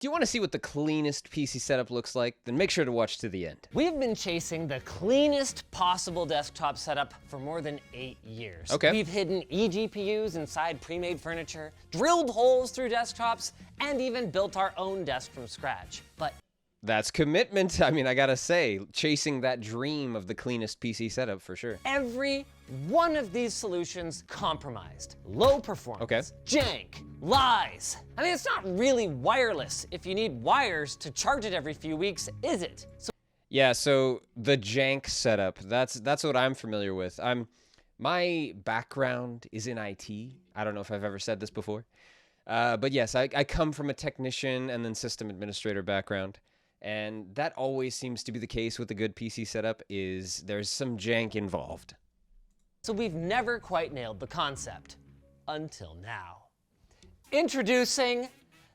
Do you want to see what the cleanest PC setup looks like? Then make sure to watch to the end. We've been chasing the cleanest possible desktop setup for more than 8 years. Okay. We've hidden eGPUs inside pre-made furniture, drilled holes through desktops, and even built our own desk from scratch. But That's commitment. I mean, I gotta say, chasing that dream of the cleanest PC setup for sure. every one of these solutions compromised. Low performance, Okay. jank, lies. I mean, it's not really wireless if you need wires to charge it every few weeks, is it? So Yeah, so the jank setup, that's what I'm familiar with. My background is in IT. I don't know if I've ever said this before. But yes, I come from a technician and then system administrator background. And that always seems to be the case with a good PC setup is there's some jank involved. So we've never quite nailed the concept until now. Introducing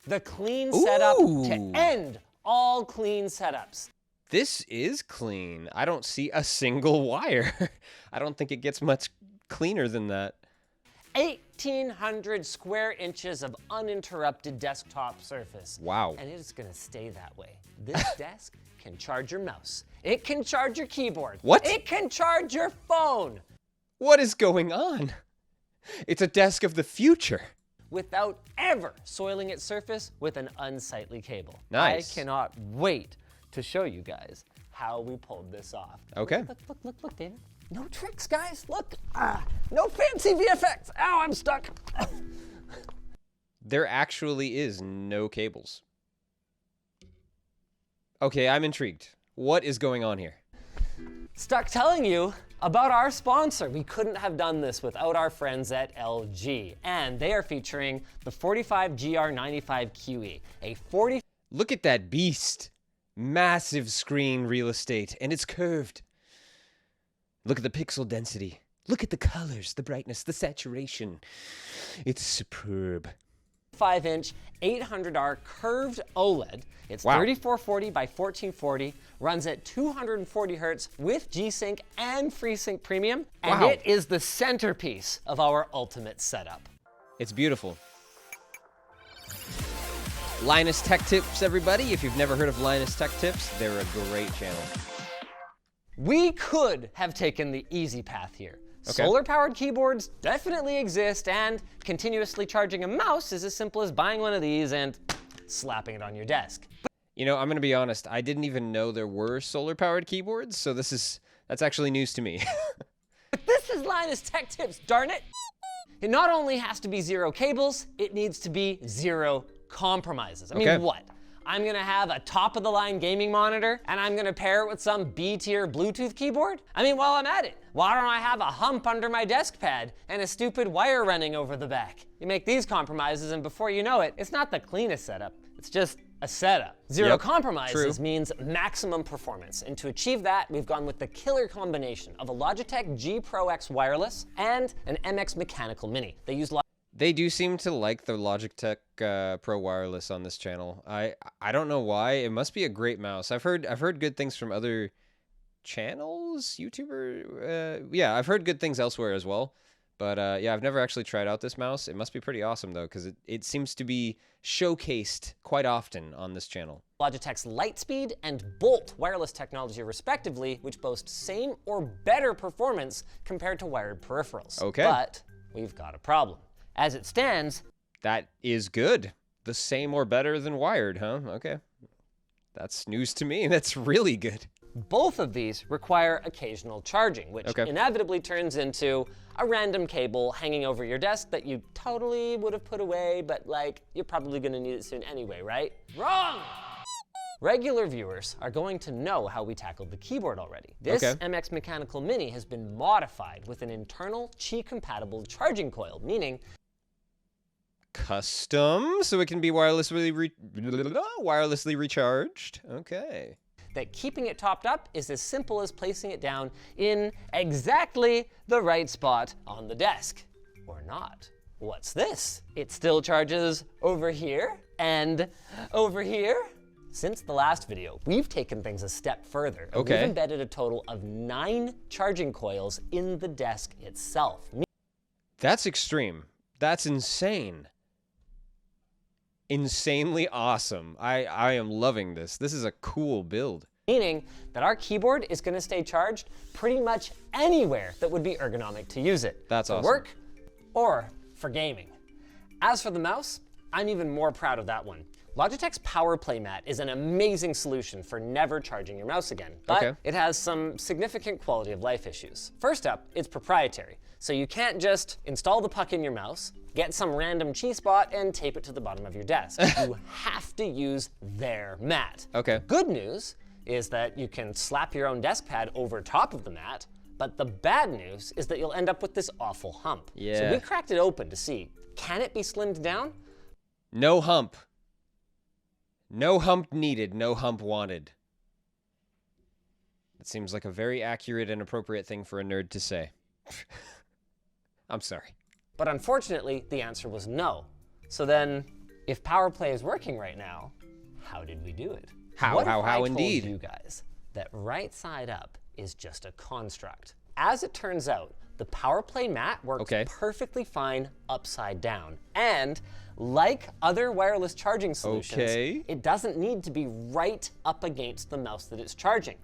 the clean setup Ooh. to end all clean setups. This is clean. I don't see a single wire. I don't think it gets much cleaner than that. 1,800 square inches of uninterrupted desktop surface. Wow. And it is gonna stay that way. This desk can charge your mouse. It can charge your keyboard. What? It can charge your phone What is going on? It's a desk of the future. without ever soiling its surface with an unsightly cable. Nice. I cannot wait to show you guys how we pulled this off. Okay. Look, David. No tricks, guys. Look. No fancy VFX. Ow, I'm stuck. There actually is no cables. Okay, I'm intrigued. What is going on here? Stuck telling you about our sponsor. We couldn't have done this without our friends at LG. And they are featuring the 45GR95QE, a 40 Look at that beast. Massive screen real estate, and it's curved. Look at the pixel density. Look at the colors, the brightness, the saturation. It's superb. 5-inch 800R curved OLED. It's Wow. 3440 by 1440, runs at 240 hertz with G-Sync and FreeSync Premium, and Wow. it is the centerpiece of our ultimate setup. It's beautiful. Linus Tech Tips, everybody. If you've never heard of Linus Tech Tips, they're a great channel. We could have taken the easy path here. Okay. Solar-powered keyboards definitely exist, and continuously charging a mouse is as simple as buying one of these and slapping it on your desk. You know, I'm going to be honest. I didn't even know there were solar-powered keyboards, so that's actually news to me. But this is Linus Tech Tips, darn it! It not only has to be zero cables, it needs to be zero compromises. I mean, Okay. what? I'm gonna have a top-of-the-line gaming monitor, and I'm gonna pair it with some B-tier Bluetooth keyboard? I mean, while I'm at it, why don't I have a hump under my desk pad and a stupid wire running over the back? You make these compromises, and before you know it, it's not the cleanest setup. It's just a setup. Zero Yep, compromises true. means maximum performance. And to achieve that, we've gone with the killer combination of a Logitech G Pro X wireless and an MX Mechanical Mini. They use They do seem to like the Logitech Pro Wireless on this channel. I don't know why. It must be a great mouse. I've heard good things from other channels, YouTuber. Yeah, I've heard good things elsewhere as well. But yeah, I've never actually tried out this mouse. It must be pretty awesome though, because it seems to be showcased quite often on this channel. Logitech's Lightspeed and Bolt wireless technology respectively, which boast same or better performance compared to wired peripherals. Okay. But we've got a problem. As it stands, That is good. The same or better than wired, huh? Okay. That's news to me. That's really good. both of these require occasional charging, which Okay. inevitably turns into a random cable hanging over your desk that you totally would have put away, but like, you're probably gonna need it soon anyway, right? Wrong! Regular viewers are going to know how we tackled the keyboard already. This Okay. MX Mechanical Mini has been modified with an internal Qi-compatible charging coil, meaning Custom, so it can be wirelessly recharged. Okay. that keeping it topped up is as simple as placing it down in exactly the right spot on the desk. Or not. What's this? It still charges over here and over here. Since the last video, we've taken things a step further. And Okay. We've embedded a total of 9 charging coils in the desk itself. That's extreme. That's insane. insanely awesome. I am loving this. This is a cool build. Meaning that our keyboard is going to stay charged pretty much anywhere that would be ergonomic to use it. That's for awesome. work or for gaming. As for the mouse, I'm even more proud of that one. Logitech's Power Play mat is an amazing solution for never charging your mouse again, but it has some significant quality of life issues. First up, it's proprietary, so you can't just install the puck in your mouse, get some random cheese spot, and tape it to the bottom of your desk. You have to use their mat. Okay. Good news is that you can slap your own desk pad over top of the mat, but the bad news is that you'll end up with this awful hump. Yeah. So we cracked it open to see, can it be slimmed down? No hump. No hump needed, no hump wanted. That seems like a very accurate and appropriate thing for a nerd to say. I'm sorry. But unfortunately, the answer was no. So then, if Power Play is working right now, how did we do it? How indeed? Told you guys that right side up is just a construct. As it turns out, the Power Play mat works perfectly fine upside down. And like other wireless charging solutions, it doesn't need to be right up against the mouse that it's charging.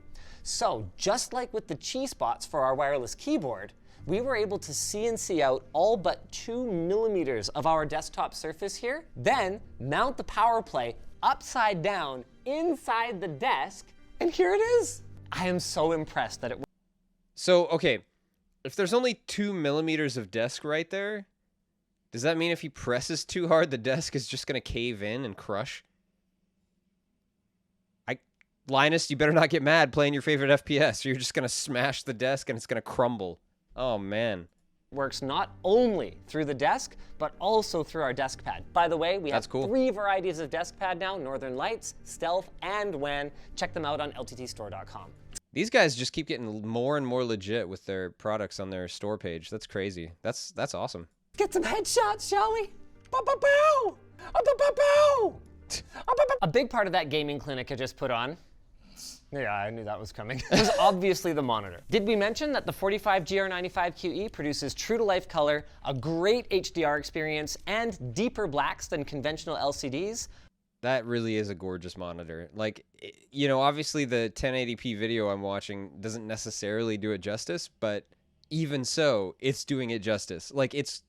So just like with the cheese spots for our wireless keyboard, we were able to CNC out all but 2 millimeters of our desktop surface here, then mount the Power Play upside down inside the desk, and here it is. I am so impressed that it worked. So, okay, if there's only 2 millimeters of desk right there, does that mean if he presses too hard, the desk is just going to cave in and crush? Linus, you better not get mad playing your favorite FPS, or you're just going to smash the desk and it's going to crumble. Oh, man. Works not only through the desk, but also through our desk pad. By the way, we have 3 varieties of desk pad now: Northern Lights, Stealth, and WAN. Check them out on lttstore.com. These guys just keep getting more and more legit with their products on their store page. That's crazy. That's awesome. Get some headshots, shall we? Bow-bow-bow! Bow-bow-bow-bow! A big part of that gaming clinic I just put on, yeah, I knew that was coming, was obviously the monitor. Did we mention that the 45GR95QE produces true-to-life color, a great HDR experience, and deeper blacks than conventional LCDs? That really is a gorgeous monitor. Like, you know, obviously the 1080p video I'm watching doesn't necessarily do it justice, but even so, it's doing it justice. Like, it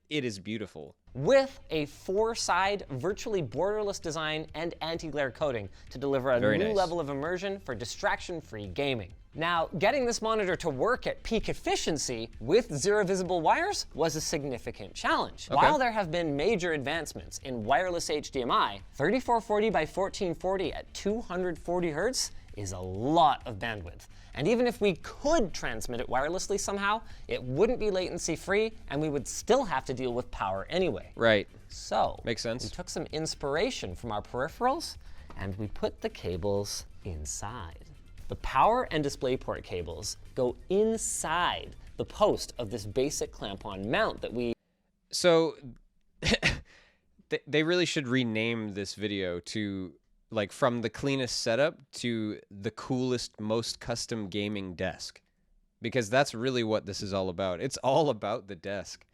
is beautiful. With a 4-side, virtually borderless design and anti-glare coating to deliver a new level of immersion for distraction-free gaming. Now, getting this monitor to work at peak efficiency with 0 visible wires was a significant challenge. While there have been major advancements in wireless HDMI, 3440 by 1440 at 240 Hz is a lot of bandwidth. And even if we could transmit it wirelessly somehow, it wouldn't be latency free, and we would still have to deal with power anyway. Right. So, makes sense. We took some inspiration from our peripherals, and we put the cables inside. The power and DisplayPort cables go inside the post of this basic clamp-on mount that we... So, they really should rename this video to, like, from the cleanest setup to the coolest, most custom gaming desk. Because that's really what this is all about. It's all about the desk.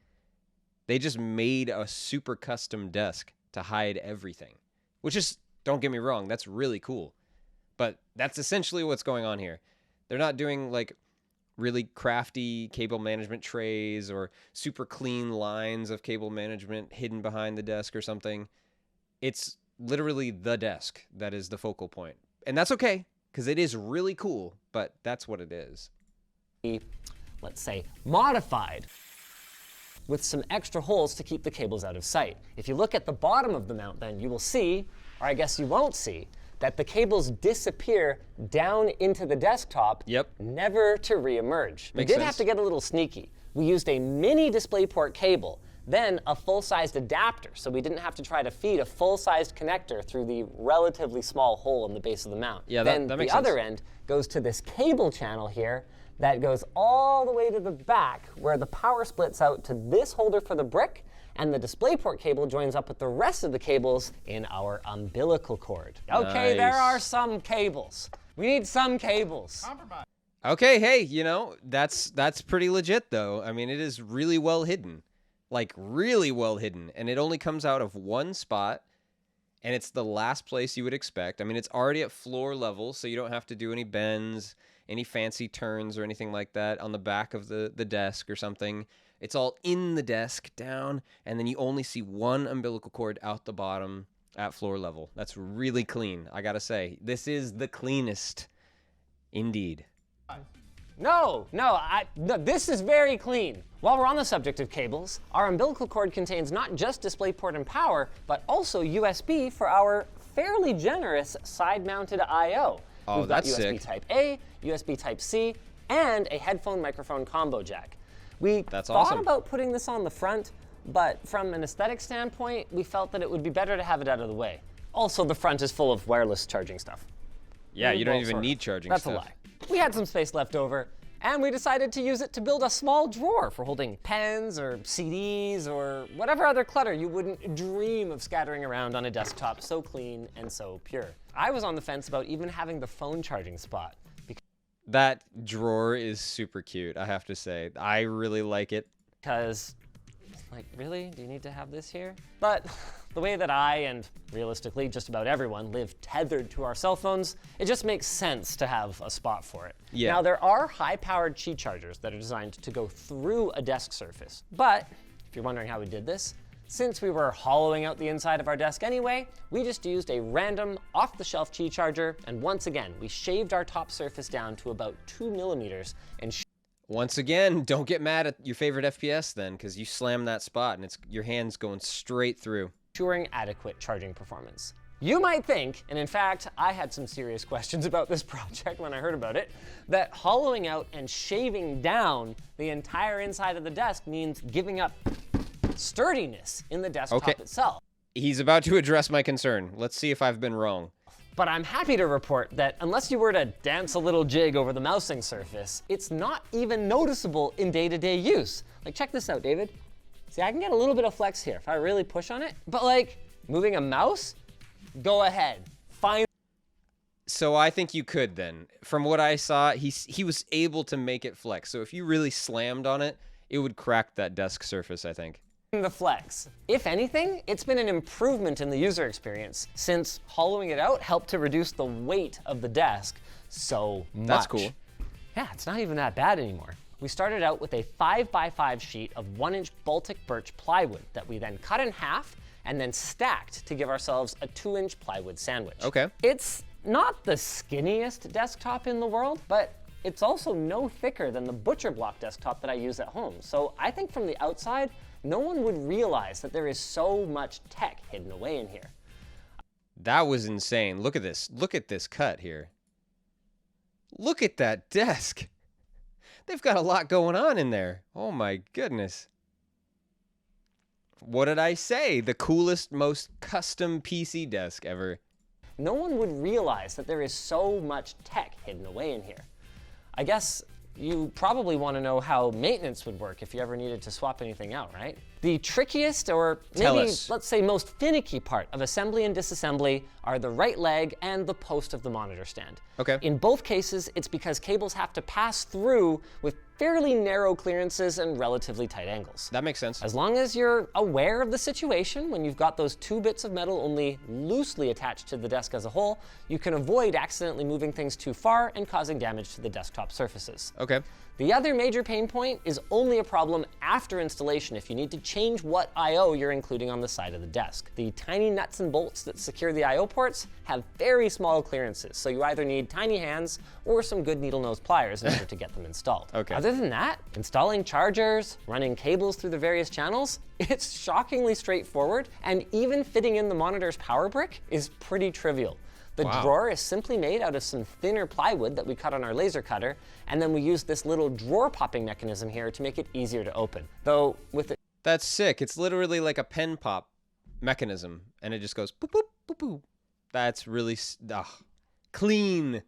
They just made a super custom desk to hide everything. Which is, don't get me wrong, that's really cool. But that's essentially what's going on here. They're not doing, like, really crafty cable management trays or super clean lines of cable management hidden behind the desk or something. It's literally the desk that is the focal point. And that's okay, because it is really cool, but that's what it is. Let's say, modified with some extra holes to keep the cables out of sight. If you look at the bottom of the mount, then you will see, or I guess you won't see, that the cables disappear down into the desktop, never to re-emerge. We did have to get a little sneaky. We used a mini DisplayPort cable, then a full-sized adapter, so we didn't have to try to feed a full-sized connector through the relatively small hole in the base of the mount. Yeah, then that makes the sense. other end goes to this cable channel here that goes all the way to the back, where the power splits out to this holder for the brick, and the DisplayPort cable joins up with the rest of the cables in our umbilical cord. Okay, there are some cables. We need some cables. Compromise. Okay, hey, you know, that's pretty legit, though. I mean, it is really well hidden. Like, really well hidden. And it only comes out of one spot. and it's the last place you would expect. I mean, it's already at floor level, so you don't have to do any bends, any fancy turns or anything like that on the back of the desk or something. It's all in the desk down, and then you only see one umbilical cord out the bottom at floor level. That's really clean, I gotta say. This is the cleanest, indeed. No, this is very clean. While we're on the subject of cables, our umbilical cord contains not just DisplayPort and power, but also USB for our fairly generous side-mounted I/O. Oh, We've got that's USB sick. Type A, USB Type C, and a headphone microphone combo jack. We That's thought awesome. about putting this on the front, but from an aesthetic standpoint, we felt that it would be better to have it out of the way. Also, the front is full of wireless charging stuff. Yeah, you don't Well, even sort of. need charging That's stuff. a lie. We had some space left over, and we decided to use it to build a small drawer for holding pens or CDs or whatever other clutter you wouldn't dream of scattering around on a desktop so clean and so pure. I was on the fence about even having the phone charging spot That drawer is super cute, I have to say. I really like it. because, like, really? Do you need to have this here? But the way that I, and realistically just about everyone, live tethered to our cell phones, it just makes sense to have a spot for it. Yeah. Now, there are high-powered Qi chargers that are designed to go through a desk surface. But, if you're wondering how we did this, since we were hollowing out the inside of our desk anyway, we just used a random, off-the-shelf Qi charger, and once again, we shaved our top surface down to about 2 millimeters and Once again, don't get mad at your favorite FPS then, because you slam that spot and it's your hand's going straight through. ensuring adequate charging performance. You might think, and in fact, I had some serious questions about this project when I heard about it, that hollowing out and shaving down the entire inside of the desk means giving up sturdiness in the desktop Okay. itself. He's about to address my concern. Let's see if I've been wrong. But I'm happy to report that unless you were to dance a little jig over the mousing surface, it's not even noticeable in day-to-day use. Like, check this out, David. See, I can get a little bit of flex here if I really push on it, but like, moving a mouse, go ahead, fine. So I think you could then. From what I saw, he was able to make it flex. So if you really slammed on it, it would crack that desk surface, I think. The flex. If anything, it's been an improvement in the user experience since hollowing it out helped to reduce the weight of the desk so much. That's cool. Yeah, it's not even that bad anymore. We started out with a 5x5 sheet of 1-inch Baltic birch plywood that we then cut in half and then stacked to give ourselves a 2-inch plywood sandwich. Okay. It's not the skinniest desktop in the world, but it's also no thicker than the butcher block desktop that I use at home. So I think from the outside, no one would realize that there is so much tech hidden away in here. That was insane. Look at this. Look at this cut here. Look at that desk. They've got a lot going on in there. Oh my goodness. What did I say? The coolest, most custom PC desk ever. No one would realize that there is so much tech hidden away in here. I guess you probably want to know how maintenance would work if you ever needed to swap anything out, right? The trickiest, or Tell maybe us. let's say most finicky part of assembly and disassembly are the right leg and the post of the monitor stand. Okay. In both cases, it's because cables have to pass through with fairly narrow clearances and relatively tight angles. That makes sense. As long as you're aware of the situation when you've got those 2 bits of metal only loosely attached to the desk as a whole, you can avoid accidentally moving things too far and causing damage to the desktop surfaces. Okay. The other major pain point is only a problem after installation if you need to change what I/O you're including on the side of the desk. The tiny nuts and bolts that secure the I/O ports have very small clearances, so you either need tiny hands or some good needle nose pliers in order to get them installed. Okay. Other than that, installing chargers, running cables through the various channels, it's shockingly straightforward, and even fitting in the monitor's power brick is pretty trivial. The Wow. drawer is simply made out of some thinner plywood that we cut on our laser cutter, and then we use this little drawer popping mechanism here to make it easier to open. Though with it That's sick. It's literally like a pen pop mechanism, and it just goes boop, boop, boop, boop. That's really clean.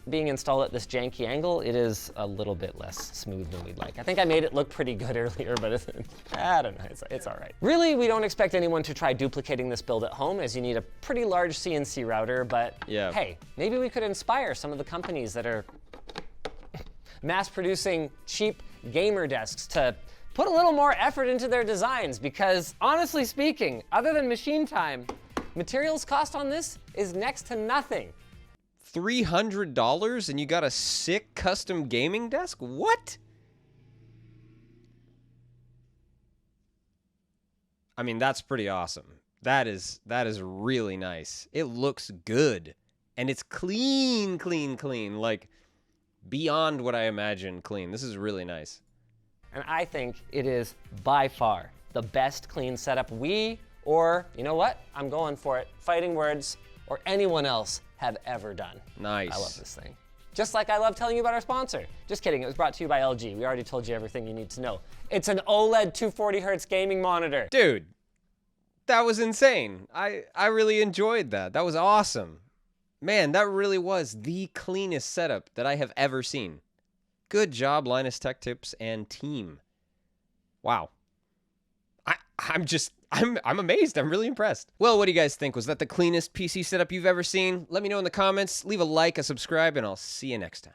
being installed at this janky angle, it is a little bit less smooth than we'd like. I think I made it look pretty good earlier, but I don't know, it's all right. Really, we don't expect anyone to try duplicating this build at home, as you need a pretty large CNC router, but Yeah. hey, maybe we could inspire some of the companies that are mass producing cheap gamer desks to put a little more effort into their designs, because honestly speaking, other than machine time, Materials cost on this is next to nothing. $300 and you got a sick custom gaming desk? What? I mean, that's pretty awesome. That is really nice. It looks good. And it's clean, clean, clean. Like, beyond what I imagined clean. This is really nice. And I think it is by far the best clean setup we, or you know what? I'm going for it. Fighting Words or anyone else have ever done. Nice. I love this thing. Just like I love telling you about our sponsor. Just kidding, it was brought to you by LG. We already told you everything you need to know. It's an OLED 240Hz gaming monitor. Dude, that was insane. I really enjoyed that. That was awesome. Man, that really was the cleanest setup that I have ever seen. Good job, Linus Tech Tips and team. Wow. I'm amazed. I'm really impressed. Well, what do you guys think? Was that the cleanest PC setup you've ever seen? Let me know in the comments. Leave a like, a subscribe, and I'll see you next time.